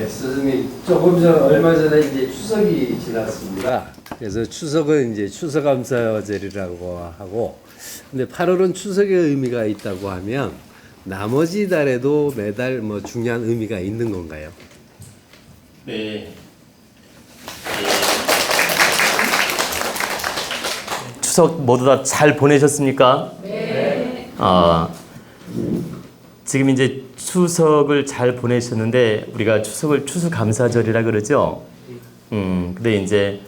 선생님 조금 전 얼마 전에 이제 추석이 지났습니다. 그래서 추석은 이제 추수감사절이라고 하고, 근데 8월은 추석의 의미가 있다고 하면 나머지 달에도 매달 뭐 중요한 의미가 있는 건가요? 네. 추석 모두 다 잘 보내셨습니까? 네. 지금 이제 추석을 잘 보내셨는데 우리가 추석을 추수감사절이라 그러죠. 근데 이제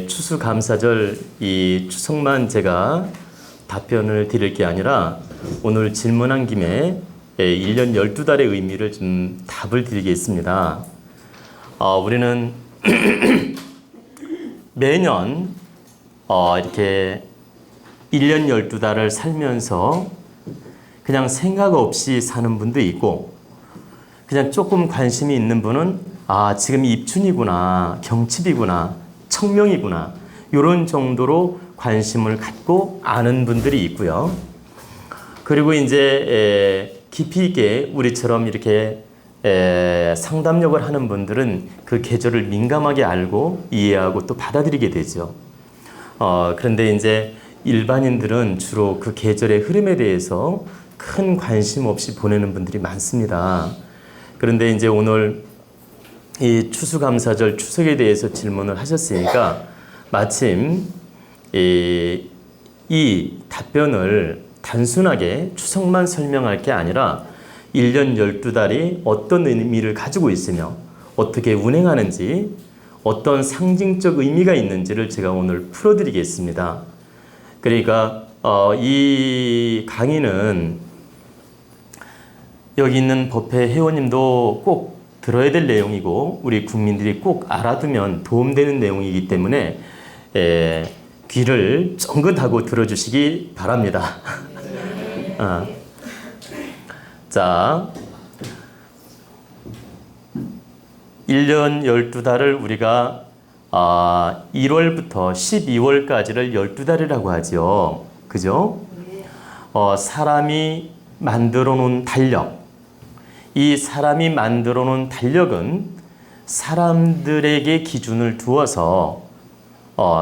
추수감사절 이 추석만 제가 답변을 드릴 게 아니라 오늘 질문한 김에 1년 12달의 의미를 좀 답을 드리겠습니다. 우리는 매년 이렇게 1년 12달을 살면서 그냥 생각 없이 사는 분도 있고, 그냥 조금 관심이 있는 분은 지금 입춘이구나, 경칩이구나, 청명이구나, 이런 정도로 관심을 갖고 아는 분들이 있고요. 그리고 이제 깊이 있게 우리처럼 이렇게 상담력을 하는 분들은 그 계절을 민감하게 알고 이해하고 또 받아들이게 되죠. 그런데 이제 일반인들은 주로 그 계절의 흐름에 대해서 큰 관심 없이 보내는 분들이 많습니다. 그런데 이제 오늘 이 추수감사절 추석에 대해서 질문을 하셨으니까 마침 이 답변을 단순하게 추석만 설명할 게 아니라 1년 12달이 어떤 의미를 가지고 있으며 어떻게 운행하는지, 어떤 상징적 의미가 있는지를 제가 오늘 풀어드리겠습니다. 그러니까 이 강의는 여기 있는 법회 회원님도 꼭 들어야 될 내용이고 우리 국민들이 꼭 알아두면 도움되는 내용이기 때문에 귀를 쫑긋하고 들어주시기 바랍니다. 자, 1년 12달을 우리가 1월부터 12월까지를 12달이라고 하죠. 그죠? 사람이 만들어 놓은 달력. 이 사람이 만들어 놓은 달력은 사람들에게 기준을 두어서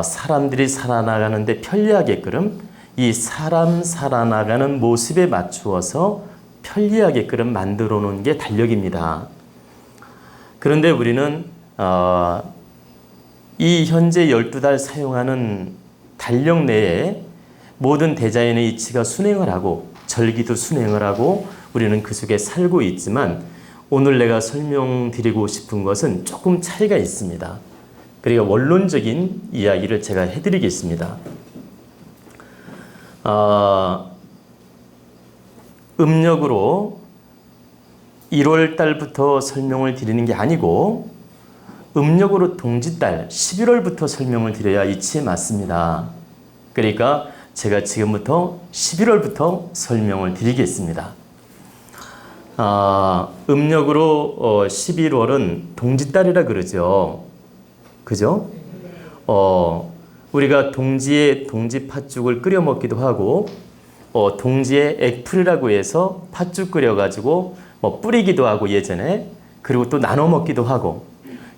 사람들이 살아나가는데 편리하게끔 이 사람 살아나가는 모습에 맞추어서 편리하게끔 만들어 놓은 게 달력입니다. 그런데 우리는 이 현재 12달 사용하는 달력 내에 모든 대자연의 이치가 순행을 하고 절기도 순행을 하고 우리는 그 속에 살고 있지만 오늘 내가 설명드리고 싶은 것은 조금 차이가 있습니다. 그러니까 원론적인 이야기를 제가 해드리겠습니다. 음력으로 1월 달부터 설명을 드리는 게 아니고 음력으로 동짓달 11월부터 설명을 드려야 이치에 맞습니다. 그러니까 제가 지금부터 11월부터 설명을 드리겠습니다. 음력으로 11월은 동짓달이라 그러죠. 그죠? 우리가 동지에 동지 팥죽을 끓여 먹기도 하고 동지에 액풀이라고 해서 팥죽 끓여가지고 뭐 뿌리기도 하고 예전에, 그리고 또 나눠 먹기도 하고,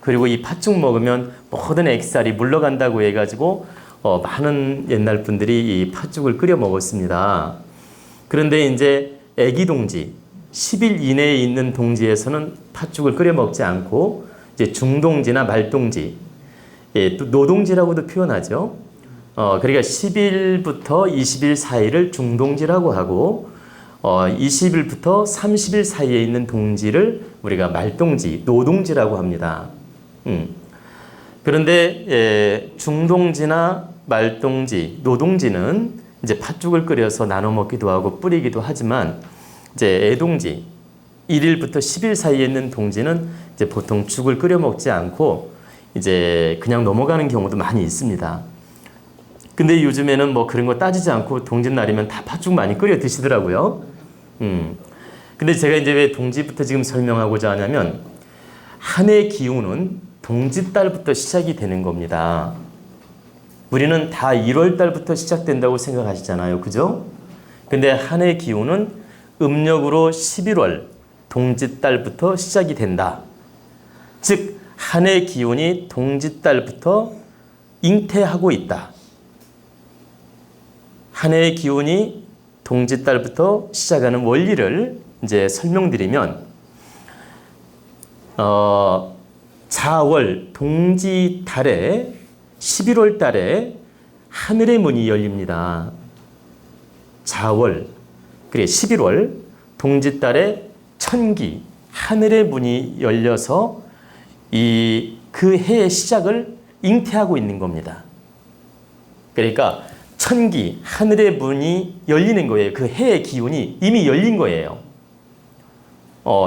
그리고 이 팥죽 먹으면 모든 액살이 물러간다고 해가지고 많은 옛날 분들이 이 팥죽을 끓여 먹었습니다. 그런데 이제 애기 동지 10일 이내에 있는 동지에서는 팥죽을 끓여 먹지 않고 이제 중동지나 말동지, 또 노동지라고도 표현하죠. 그러니까 10일부터 20일 사이를 중동지라고 하고 20일부터 30일 사이에 있는 동지를 우리가 말동지, 노동지라고 합니다. 그런데 중동지나 말동지, 노동지는 이제 팥죽을 끓여서 나눠 먹기도 하고 뿌리기도 하지만 이제 애동지, 1일부터 10일 사이에 있는 동지는 이제 보통 죽을 끓여 먹지 않고 이제 그냥 넘어가는 경우도 많이 있습니다. 근데 요즘에는 뭐 그런 거 따지지 않고 동짓날이면 다 팥죽 많이 끓여 드시더라고요. 근데 제가 이제 왜 동지부터 지금 설명하고자 하냐면 한 해 기운은 동짓달부터 시작이 되는 겁니다. 우리는 다 1월 달부터 시작된다고 생각하시잖아요. 그죠? 근데 한 해 기운은 음력으로 11월 동짓달부터 시작이 된다. 즉 한 해의 기운이 동짓달부터 잉태하고 있다. 한 해의 기운이 동짓달부터 시작하는 원리를 이제 설명드리면, 자월 동짓달에 11월 달에 하늘의 문이 열립니다. 자월, 그래 11월 동짓달에 천기 하늘의 문이 열려서 그 해의 시작을 잉태하고 있는 겁니다. 그러니까 천기 하늘의 문이 열리는 거예요. 그 해의 기운이 이미 열린 거예요.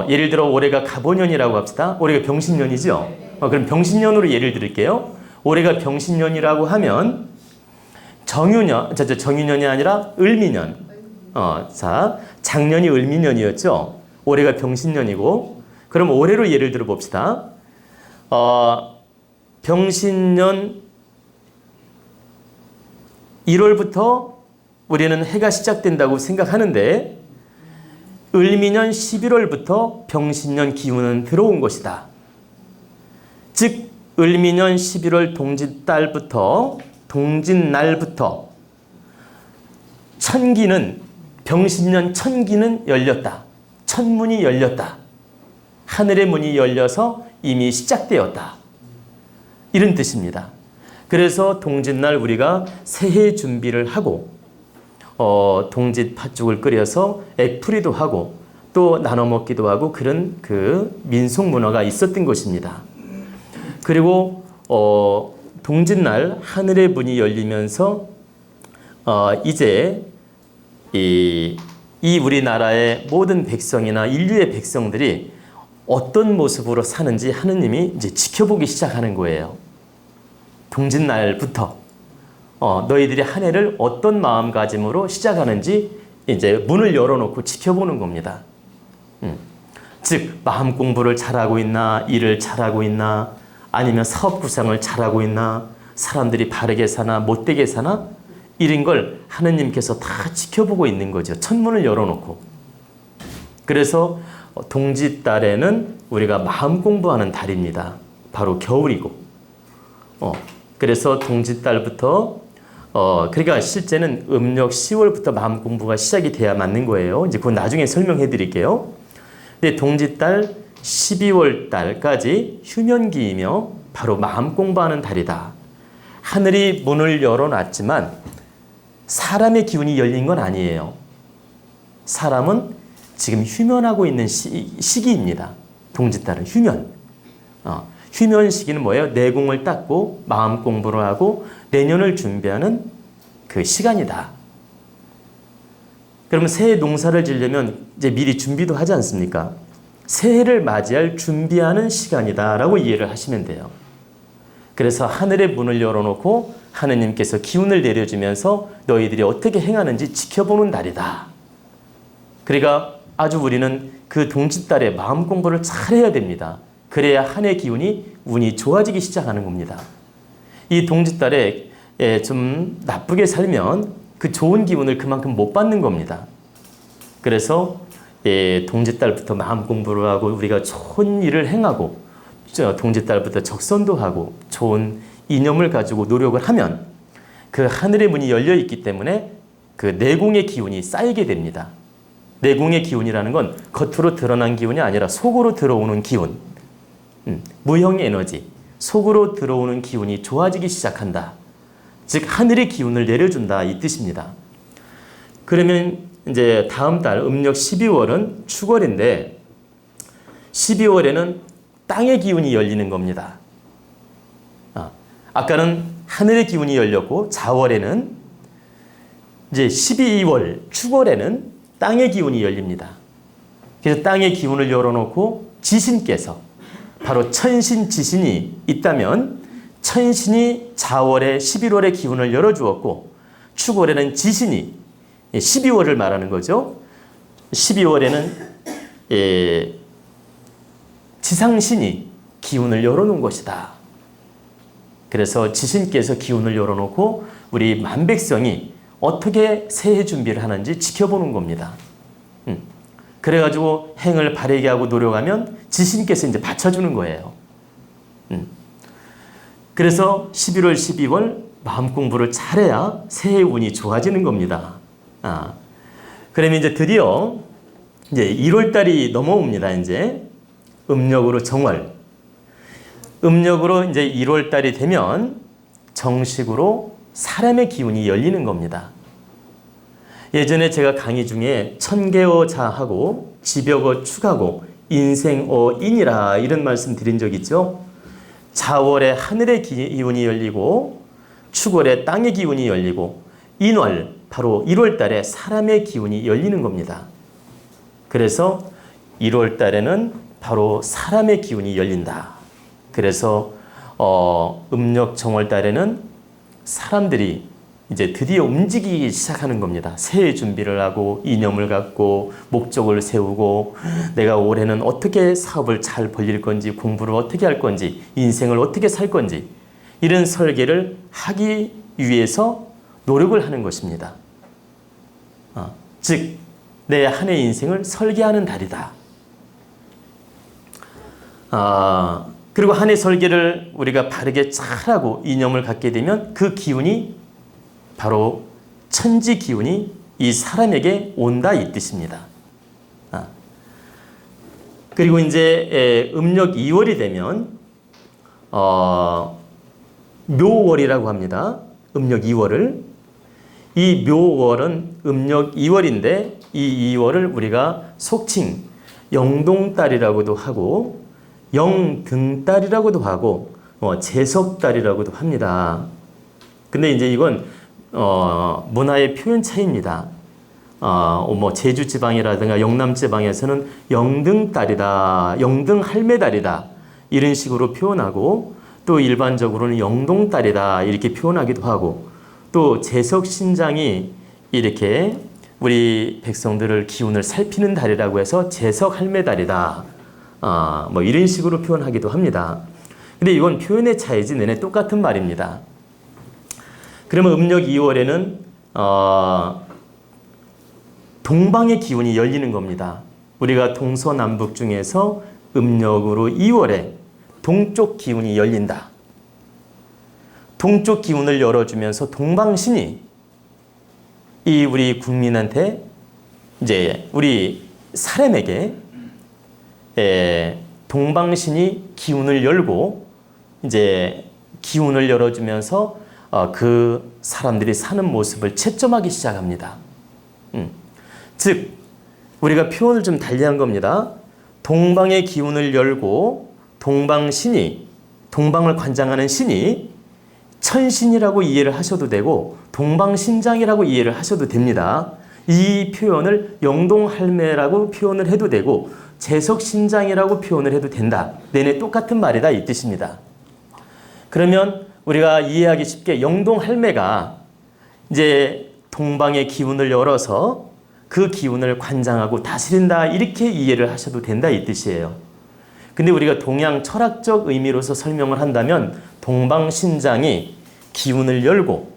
예를 들어 올해가 갑오년이라고 합시다. 올해가 병신년이죠. 그럼 병신년으로 예를 들을게요. 올해가 병신년이라고 하면 정유년이 아니라 을미년. 작년이 을미년이었죠. 올해가 병신년이고, 그럼 올해로 예를 들어 봅시다. 병신년 1월부터 우리는 해가 시작된다고 생각하는데, 을미년 11월부터 병신년 기운은 들어온 것이다. 즉 을미년 11월 동짓달부터 동짓날부터 천기는 병신년 천기는 열렸다. 천문이 열렸다. 하늘의 문이 열려서 이미 시작되었다. 이런 뜻입니다. 그래서 동짓날 우리가 새해 준비를 하고 동짓 팥죽을 끓여서 액풀이도 하고 또 나눠 먹기도 하고 그런 그 민속 문화가 있었던 것입니다. 그리고 동짓날 하늘의 문이 열리면서 이제 이 우리나라의 모든 백성이나 인류의 백성들이 어떤 모습으로 사는지 하느님이 이제 지켜보기 시작하는 거예요. 동짓날부터 너희들이 한 해를 어떤 마음가짐으로 시작하는지 이제 문을 열어놓고 지켜보는 겁니다. 즉 마음 공부를 잘하고 있나, 일을 잘하고 있나, 아니면 사업 구상을 잘하고 있나, 사람들이 바르게 사나 못되게 사나, 이런 걸 하느님께서 다 지켜보고 있는 거죠. 천문을 열어놓고. 그래서 동짓달에는 우리가 마음 공부하는 달입니다. 바로 겨울이고. 그래서 동짓달부터 그러니까 실제는 음력 10월부터 마음 공부가 시작이 돼야 맞는 거예요. 이제 그건 나중에 설명해 드릴게요. 근데 동짓달 12월 달까지 휴면기이며 바로 마음 공부하는 달이다. 하늘이 문을 열어놨지만 사람의 기운이 열린 건 아니에요. 사람은 지금 휴면하고 있는 시기입니다. 동짓달은 휴면. 휴면 시기는 뭐예요? 내공을 닦고 마음 공부를 하고 내년을 준비하는 그 시간이다. 그러면 새해 농사를 지려면 이제 미리 준비도 하지 않습니까? 새해를 맞이할 준비하는 시간이다라고 이해를 하시면 돼요. 그래서 하늘의 문을 열어놓고 하느님께서 기운을 내려주면서 너희들이 어떻게 행하는지 지켜보는 달이다. 그러니까 아주 우리는 그 동짓달에 마음 공부를 잘 해야 됩니다. 그래야 한 해 기운이 운이 좋아지기 시작하는 겁니다. 이 동짓달에 좀 나쁘게 살면 그 좋은 기운을 그만큼 못 받는 겁니다. 그래서 동짓달부터 마음 공부를 하고 우리가 좋은 일을 행하고 동짓달부터 적선도 하고 좋은 이념을 가지고 노력을 하면 그 하늘의 문이 열려 있기 때문에 그 내공의 기운이 쌓이게 됩니다. 내공의 기운이라는 건 겉으로 드러난 기운이 아니라 속으로 들어오는 기운, 무형 에너지, 속으로 들어오는 기운이 좋아지기 시작한다. 즉 하늘의 기운을 내려준다 이 뜻입니다. 그러면 이제 다음 달 음력 12월은 축월인데 12월에는 땅의 기운이 열리는 겁니다. 아까는 하늘의 기운이 열렸고 자월에는 이제 12월 축월에는 땅의 기운이 열립니다. 그래서 땅의 기운을 열어놓고 지신께서 바로 천신 지신이 있다면 천신이 자월에 11월의 기운을 열어주었고 축월에는 지신이 12월을 말하는 거죠. 12월에는 지상신이 기운을 열어놓은 것이다. 그래서 지신께서 기운을 열어놓고 우리 만백성이 어떻게 새해 준비를 하는지 지켜보는 겁니다. 그래가지고 행을 바르게 하고 노력하면 지신께서 이제 받쳐주는 거예요. 그래서 11월, 12월 마음 공부를 잘해야 새해 운이 좋아지는 겁니다. 그러면 이제 드디어 이제 1월 달이 넘어옵니다. 이제 음력으로 정월. 음력으로 이제 1월 달이 되면 정식으로 사람의 기운이 열리는 겁니다. 예전에 제가 강의 중에 천개어자하고 지벽어 축하고 인생어인이라 이런 말씀 드린 적 있죠. 자월에 하늘의 기운이 열리고 축월에 땅의 기운이 열리고 인월 바로 1월 달에 사람의 기운이 열리는 겁니다. 그래서 1월 달에는 바로 사람의 기운이 열린다. 그래서 음력 정월 달에는 사람들이 이제 드디어 움직이기 시작하는 겁니다. 새해 준비를 하고 이념을 갖고 목적을 세우고 내가 올해는 어떻게 사업을 잘 벌릴 건지 공부를 어떻게 할 건지 인생을 어떻게 살 건지 이런 설계를 하기 위해서 노력을 하는 것입니다. 즉 내 한 해 인생을 설계하는 달이다. 그리고 한 해 설계를 우리가 바르게 잘하고 이념을 갖게 되면 그 기운이 바로 천지 기운이 이 사람에게 온다 이 뜻입니다. 그리고 이제 음력 2월이 되면 묘월이라고 합니다. 음력 2월을. 이 묘월은 음력 2월인데 이 2월을 우리가 속칭 영동달이라고도 하고 영등달이라고도 하고 제석달이라고도 합니다. 근데 이제 이건 문화의 표현 차이입니다. 제주 지방이라든가 영남 지방에서는 영등달이다, 영등할매달이다 이런 식으로 표현하고 또 일반적으로는 영동달이다 이렇게 표현하기도 하고 또 제석신장이 이렇게 우리 백성들을 기운을 살피는 달이라고 해서 제석할매달이다 이런 식으로 표현하기도 합니다. 근데 이건 표현의 차이지 내내 똑같은 말입니다. 그러면 음력 2월에는 동방의 기운이 열리는 겁니다. 우리가 동서남북 중에서 음력으로 2월에 동쪽 기운이 열린다. 동쪽 기운을 열어주면서 동방신이 이 우리 국민한테 이제 우리 사람에게 동방신이 기운을 열고 이제 기운을 열어주면서 그 사람들이 사는 모습을 채점하기 시작합니다. 즉 우리가 표현을 좀 달리한 겁니다. 동방의 기운을 열고 동방신이 동방을 관장하는 신이 천신이라고 이해를 하셔도 되고 동방신장이라고 이해를 하셔도 됩니다. 이 표현을 영동할매라고 표현을 해도 되고 제석신장이라고 표현을 해도 된다. 내내 똑같은 말이다 이 뜻입니다. 그러면 우리가 이해하기 쉽게 영동할매가 이제 동방의 기운을 열어서 그 기운을 관장하고 다스린다 이렇게 이해를 하셔도 된다 이 뜻이에요. 근데 우리가 동양 철학적 의미로서 설명을 한다면 동방신장이 기운을 열고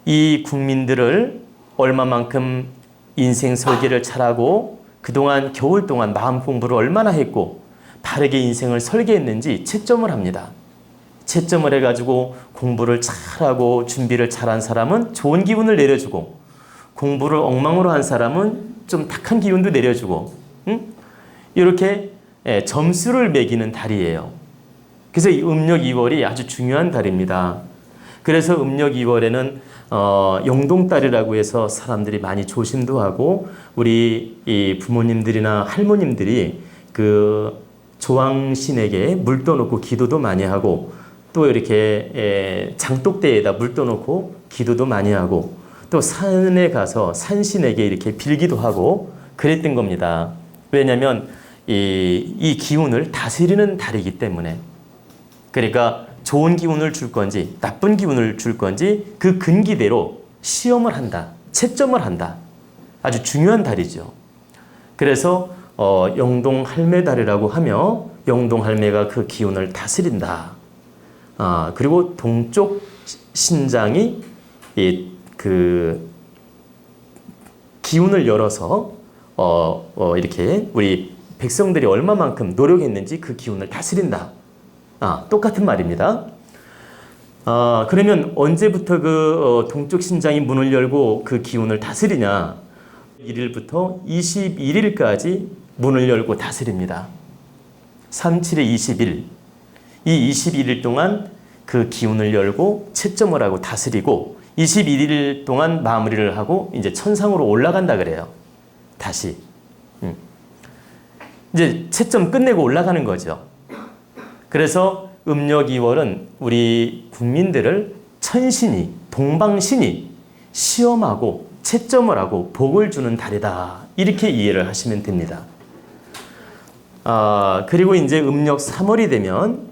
이 국민들을 얼마만큼 인생 설계를 잘하고 그동안 겨울 동안 마음 공부를 얼마나 했고 바르게 인생을 설계했는지 채점을 합니다. 채점을 해가지고 공부를 잘하고 준비를 잘한 사람은 좋은 기운을 내려주고 공부를 엉망으로 한 사람은 좀 탁한 기운도 내려주고 이렇게 점수를 매기는 달이에요. 그래서 이 음력 2월이 아주 중요한 달입니다. 그래서 음력 2월에는 영동달이라고 해서 사람들이 많이 조심도 하고 우리 이 부모님들이나 할머님들이 그 조왕신에게 물 떠놓고 기도도 많이 하고 또 이렇게 장독대에다 물 떠놓고 기도도 많이 하고 또 산에 가서 산신에게 이렇게 빌기도 하고 그랬던 겁니다. 왜냐하면 이 기운을 다스리는 달이기 때문에. 그러니까 좋은 기운을 줄 건지 나쁜 기운을 줄 건지 그 근기대로 시험을 한다. 채점을 한다. 아주 중요한 달이죠. 그래서 영동할매달이라고 하며 영동할매가 그 기운을 다스린다. 그리고 동쪽 신장이 그 기운을 열어서 이렇게 우리 백성들이 얼마만큼 노력했는지 그 기운을 다스린다. 똑같은 말입니다. 그러면 언제부터 동쪽 신장이 문을 열고 그 기운을 다스리냐? 1일부터 21일까지 문을 열고 다스립니다. 37에 20일. 이 21일 동안 그 기운을 열고 채점을 하고 다스리고 21일 동안 마무리를 하고 이제 천상으로 올라간다 그래요. 다시. 이제 채점 끝내고 올라가는 거죠. 그래서 음력 2월은 우리 국민들을 천신이, 동방신이 시험하고 채점을 하고 복을 주는 달이다. 이렇게 이해를 하시면 됩니다. 그리고 이제 음력 3월이 되면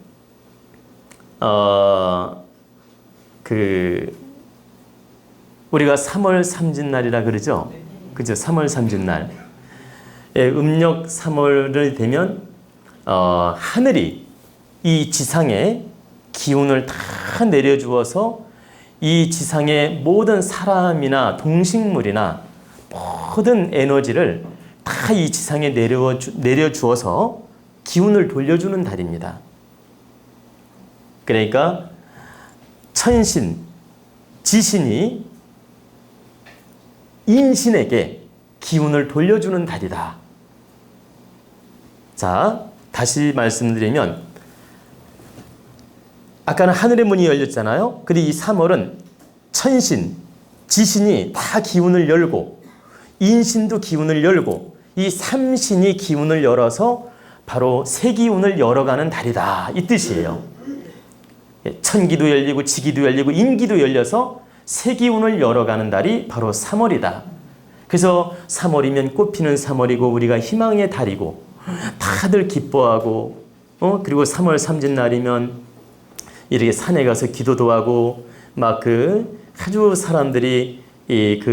우리가 3월 삼진날이라 그러죠. 그죠? 3월 삼진날. 음력 3월이 되면 하늘이 이 지상에 기운을 다 내려주어서 이 지상의 모든 사람이나 동식물이나 모든 에너지를 다 이 지상에 내려주어서 기운을 돌려주는 달입니다. 그러니까 천신, 지신이 인신에게 기운을 돌려주는 달이다. 자, 다시 말씀드리면 아까는 하늘의 문이 열렸잖아요. 근데 이 3월은 천신, 지신이 다 기운을 열고 인신도 기운을 열고 이 삼신이 기운을 열어서 바로 새 기운을 열어가는 달이다. 이 뜻이에요. 천기도 열리고 지기도 열리고 인기도 열려서 새 기운을 열어가는 달이 바로 3월이다. 그래서 3월이면 꽃피는 3월이고 우리가 희망의 달이고 다들 기뻐하고 그리고 3월 삼진날이면 이렇게 산에 가서 기도도 하고 막 아주 사람들이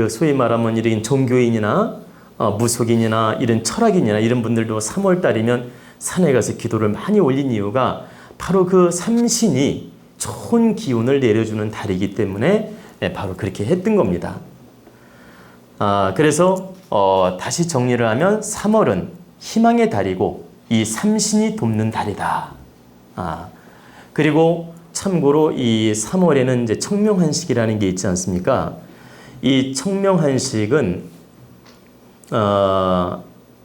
소위 말하면 이런 종교인이나 무속인이나 이런 철학인이나 이런 분들도 3월 달이면 산에 가서 기도를 많이 올린 이유가 바로 그 삼신이 좋은 기운을 내려주는 달이기 때문에 바로 그렇게 했던 겁니다. 그래서 다시 정리를 하면 3월은 희망의 달이고 이 삼신이 돕는 달이다. 그리고 참고로 이 3월에는 이제 청명한식이라는 게 있지 않습니까? 이 청명한식은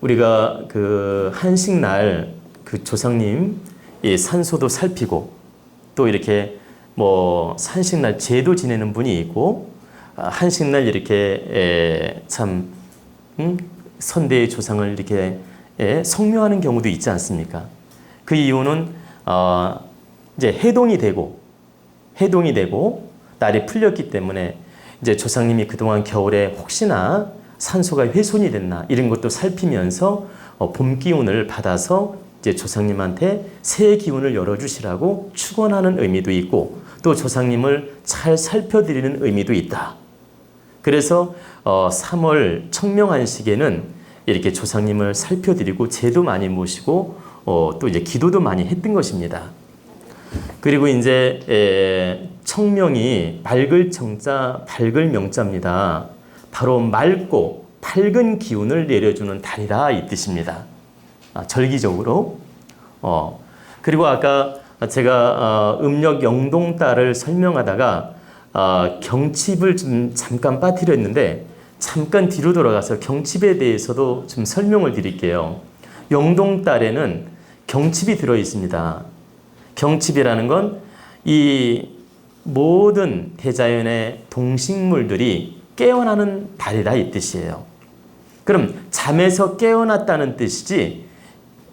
우리가 한식날 조상님 산소도 살피고 또 이렇게 한식날 제도 지내는 분이 있고 한식날 이렇게 선대의 조상을 이렇게 성묘하는 경우도 있지 않습니까? 그 이유는 이제 해동이 되고 날이 풀렸기 때문에 이제 조상님이 그동안 겨울에 혹시나 산소가 훼손이 됐나 이런 것도 살피면서 봄 기운을 받아서 이제 조상님한테 새 기운을 열어주시라고 축원하는 의미도 있고 또 조상님을 잘 살펴드리는 의미도 있다. 그래서 3월 청명한식에는 이렇게 조상님을 살펴드리고 제도 많이 모시고 또 이제 기도도 많이 했던 것입니다. 그리고 이제 청명이 맑을 청자, 밝을 명자입니다. 바로 맑고 밝은 기운을 내려주는 달이다 이 뜻입니다. 절기적으로. 그리고 아까 제가 음력 영동달을 설명하다가 경칩을 좀 잠깐 빠뜨렸는데 잠깐 뒤로 돌아가서 경칩에 대해서도 좀 설명을 드릴게요. 영동달에는 경칩이 들어 있습니다. 경칩이라는 건 이 모든 대자연의 동식물들이 깨어나는 달이다 이 뜻이에요. 그럼 잠에서 깨어났다는 뜻이지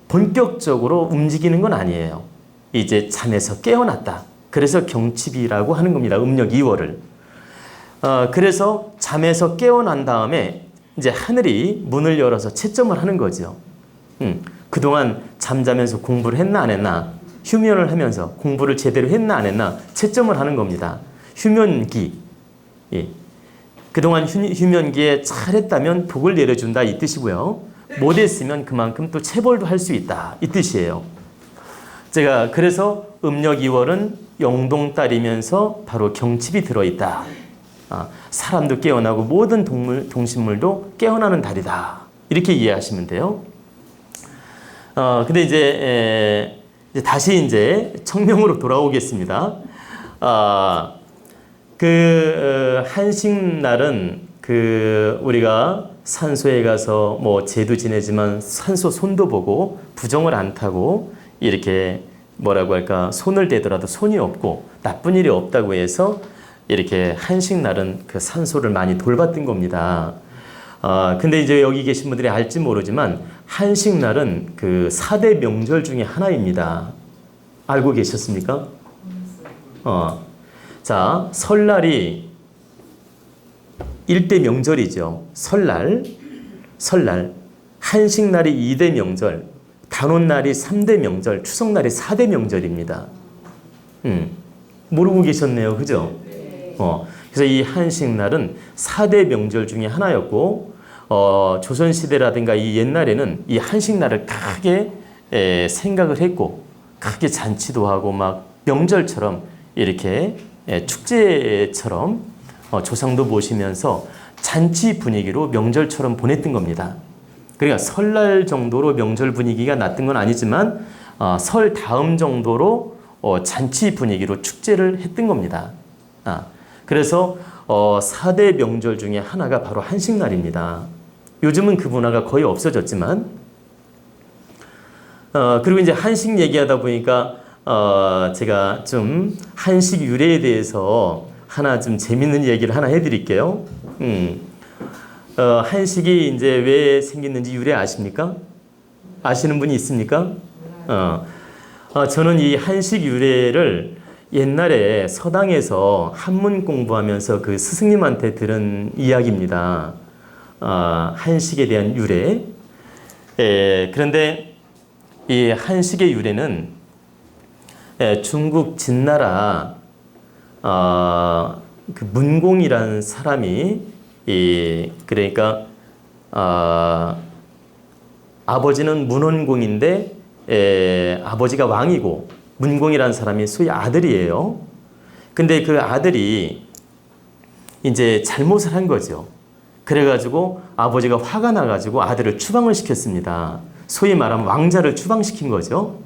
본격적으로 움직이는 건 아니에요. 이제 잠에서 깨어났다. 그래서 경칩이라고 하는 겁니다. 음력 2월을. 그래서 잠에서 깨어난 다음에 이제 하늘이 문을 열어서 채점을 하는 거죠. 그동안 잠자면서 공부를 했나 안 했나, 휴면을 하면서 공부를 제대로 했나 안 했나 채점을 하는 겁니다. 휴면기. 그동안 휴면기에 잘했다면 복을 내려준다 이 뜻이고요. 못했으면 그만큼 또 체벌도 할 수 있다 이 뜻이에요. 제가 그래서 음력 2월은 영동달이면서 바로 경칩이 들어있다. 사람도 깨어나고 모든 동식물도 깨어나는 달이다. 이렇게 이해하시면 돼요. 근데 이제 다시 이제 청명으로 돌아오겠습니다. 한식날은 우리가 산소에 가서 뭐 제도 지내지만 산소 손도 보고 부정을 안 타고 이렇게 뭐라고 할까 손을 대더라도 손이 없고 나쁜 일이 없다고 해서 이렇게 한식날은 그 산소를 많이 돌봤던 겁니다. 근데 이제 여기 계신 분들이 알지 모르지만 한식날은 그 4대 명절 중에 하나입니다. 알고 계셨습니까? 자, 설날이 1대 명절이죠. 설날, 한식날이 2대 명절, 단오날이 3대 명절, 추석날이 4대 명절입니다. 모르고 계셨네요. 그죠? 그래서 이 한식날은 4대 명절 중에 하나였고, 조선시대라든가 이 옛날에는 이 한식날을 크게 생각을 했고, 크게 잔치도 하고 막 명절처럼 이렇게 축제처럼 조상도 모시면서 잔치 분위기로 명절처럼 보냈던 겁니다. 그러니까 설날 정도로 명절 분위기가 났던 건 아니지만 설 다음 정도로 잔치 분위기로 축제를 했던 겁니다. 그래서 4대 명절 중에 하나가 바로 한식날입니다. 요즘은 그 문화가 거의 없어졌지만 그리고 이제 한식 얘기하다 보니까 제가 좀 한식 유래에 대해서 하나 좀 재밌는 얘기를 하나 해드릴게요. 한식이 이제 왜 생겼는지 유래 아십니까? 아시는 분이 있습니까? 저는 이 한식 유래를 옛날에 서당에서 한문 공부하면서 그 스승님한테 들은 이야기입니다. 한식에 대한 유래. 그런데 이 한식의 유래는 중국 진나라 그 문공이라는 사람이 그러니까 아버지는 문원공인데 아버지가 왕이고 문공이라는 사람이 소위 아들이에요. 근데 그 아들이 이제 잘못을 한 거죠. 그래가지고 아버지가 화가 나가지고 아들을 추방을 시켰습니다. 소위 말하면 왕자를 추방시킨 거죠.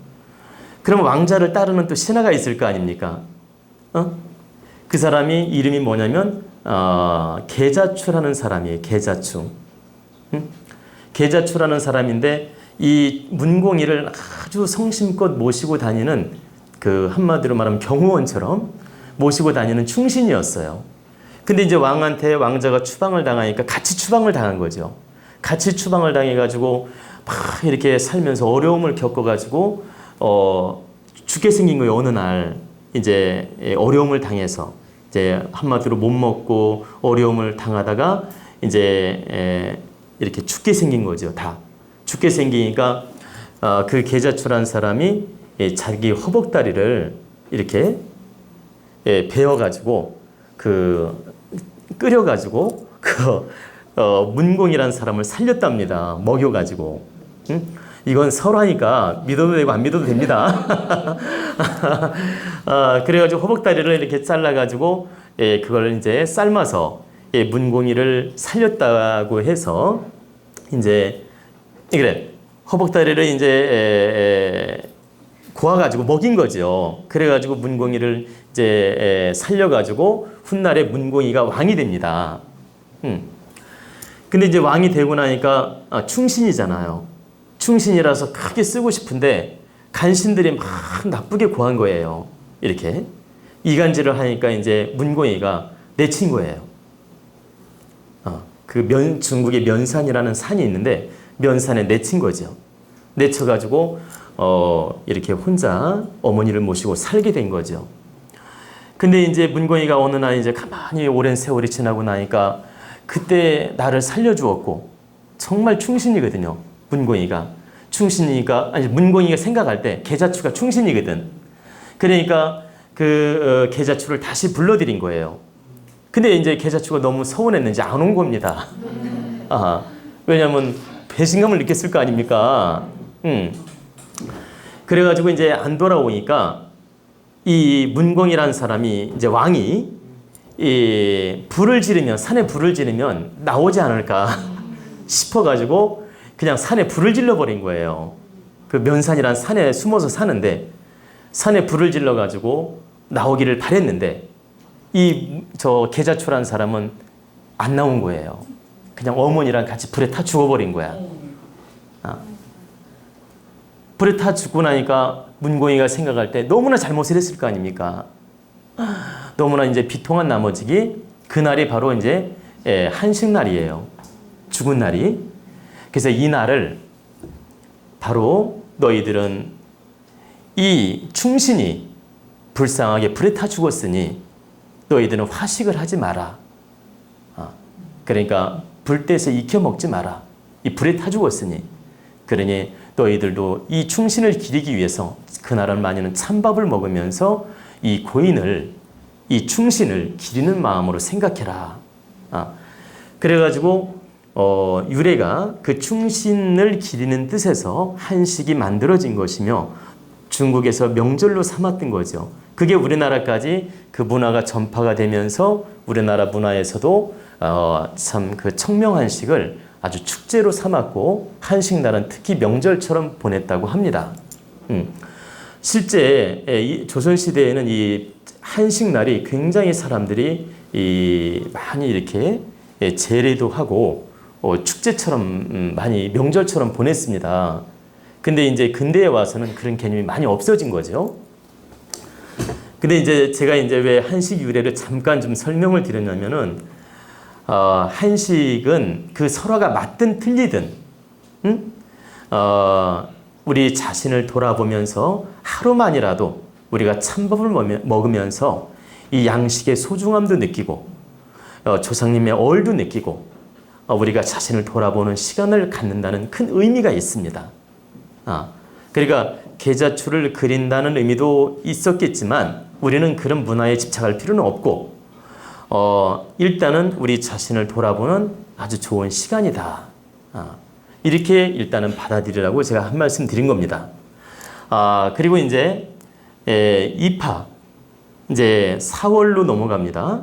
그러면 왕자를 따르는 또 신하가 있을 거 아닙니까? 그 사람이 이름이 뭐냐면 계자추라는 사람이에요. 계자추. 계자추라는 사람인데 이 문공이를 아주 성심껏 모시고 다니는 그 한마디로 말하면 경호원처럼 모시고 다니는 충신이었어요. 근데 이제 왕한테 왕자가 추방을 당하니까 같이 추방을 당한 거죠. 같이 추방을 당해가지고 막 이렇게 살면서 어려움을 겪어가지고 죽게 생긴 거예요. 어느 날 이제 어려움을 당해서 이제 한마디로 못 먹고 어려움을 당하다가 이제 이렇게 죽게 생긴 거죠. 다 죽게 생기니까 그 계자추라는 사람이 자기 허벅다리를 이렇게 베어가지고 끓여가지고 문공이라는 사람을 살렸답니다. 먹여가지고. 이건 설화니까 믿어도 되고 안 믿어도 됩니다. 그래가지고 허벅다리를 이렇게 잘라가지고 그걸 이제 삶아서 문공이를 살렸다고 해서 이제 그래 허벅다리를 이제 구워가지고 먹인 거죠. 그래가지고 문공이를 이제 살려가지고 훗날에 문공이가 왕이 됩니다. 근데 이제 왕이 되고 나니까 충신이잖아요. 충신이라서 크게 쓰고 싶은데 간신들이 막 나쁘게 구한 거예요. 이렇게 이간질을 하니까 이제 문공이가 내친 거예요. 중국의 면산이라는 산이 있는데 면산에 내친 거죠. 내쳐가지고 이렇게 혼자 어머니를 모시고 살게 된 거죠. 근데 이제 문공이가 어느 날 이제 가만히 오랜 세월이 지나고 나니까 그때 나를 살려주었고 정말 충신이거든요. 문공이가 충신이니까 아니 문공이가 생각할 때 계자추가 충신이거든. 그러니까 그 계자추를 다시 불러들인 거예요. 근데 이제 계자추가 너무 서운했는지 안 온 겁니다. 왜냐하면 배신감을 느꼈을 거 아닙니까? 그래가지고 이제 안 돌아오니까 이 문공이라는 사람이 이제 왕이 이 불을 지르면 산에 불을 지르면 나오지 않을까 싶어가지고 그냥 산에 불을 질러버린 거예요. 그 면산이라는 산에 숨어서 사는데 산에 불을 질러 가지고 나오기를 바랬는데 이 저 계자초라는 사람은 안 나온 거예요. 그냥 어머니랑 같이 불에 타 죽어버린 거야. 불에 타 죽고 나니까 문고잉이가 생각할 때 너무나 잘못을 했을 거 아닙니까? 너무나 이제 비통한 나머지기 그날이 바로 이제 한식날이에요. 죽은 날이. 그래서 이 날을 바로 너희들은 이 충신이 불쌍하게 불에 타 죽었으니 너희들은 화식을 하지 마라. 그러니까 불때에서 익혀 먹지 마라. 이 불에 타 죽었으니. 그러니 너희들도 이 충신을 기리기 위해서 그날을 마니는 찬밥을 먹으면서 이 고인을, 이 충신을 기리는 마음으로 생각해라. 그래가지고 유래가 그 충신을 기리는 뜻에서 한식이 만들어진 것이며 중국에서 명절로 삼았던 거죠. 그게 우리나라까지 그 문화가 전파가 되면서 우리나라 문화에서도 참 그 청명한식을 아주 축제로 삼았고 한식날은 특히 명절처럼 보냈다고 합니다. 실제 이 조선시대에는 이 한식날이 굉장히 사람들이 많이 이렇게 제례도 하고 축제처럼 많이 명절처럼 보냈습니다. 근데 이제 근대에 와서는 그런 개념이 많이 없어진 거죠. 근데 이제 제가 이제 왜 한식 유래를 잠깐 좀 설명을 드렸냐면은 한식은 그 설화가 맞든 틀리든 우리 자신을 돌아보면서 하루만이라도 우리가 찬밥을 먹으면서 이 양식의 소중함도 느끼고 조상님의 얼도 느끼고 우리가 자신을 돌아보는 시간을 갖는다는 큰 의미가 있습니다. 그러니까 계자초를 그린다는 의미도 있었겠지만 우리는 그런 문화에 집착할 필요는 없고 일단은 우리 자신을 돌아보는 아주 좋은 시간이다. 이렇게 일단은 받아들이라고 제가 한 말씀 드린 겁니다. 그리고 이제 입학 이제 4월로 넘어갑니다.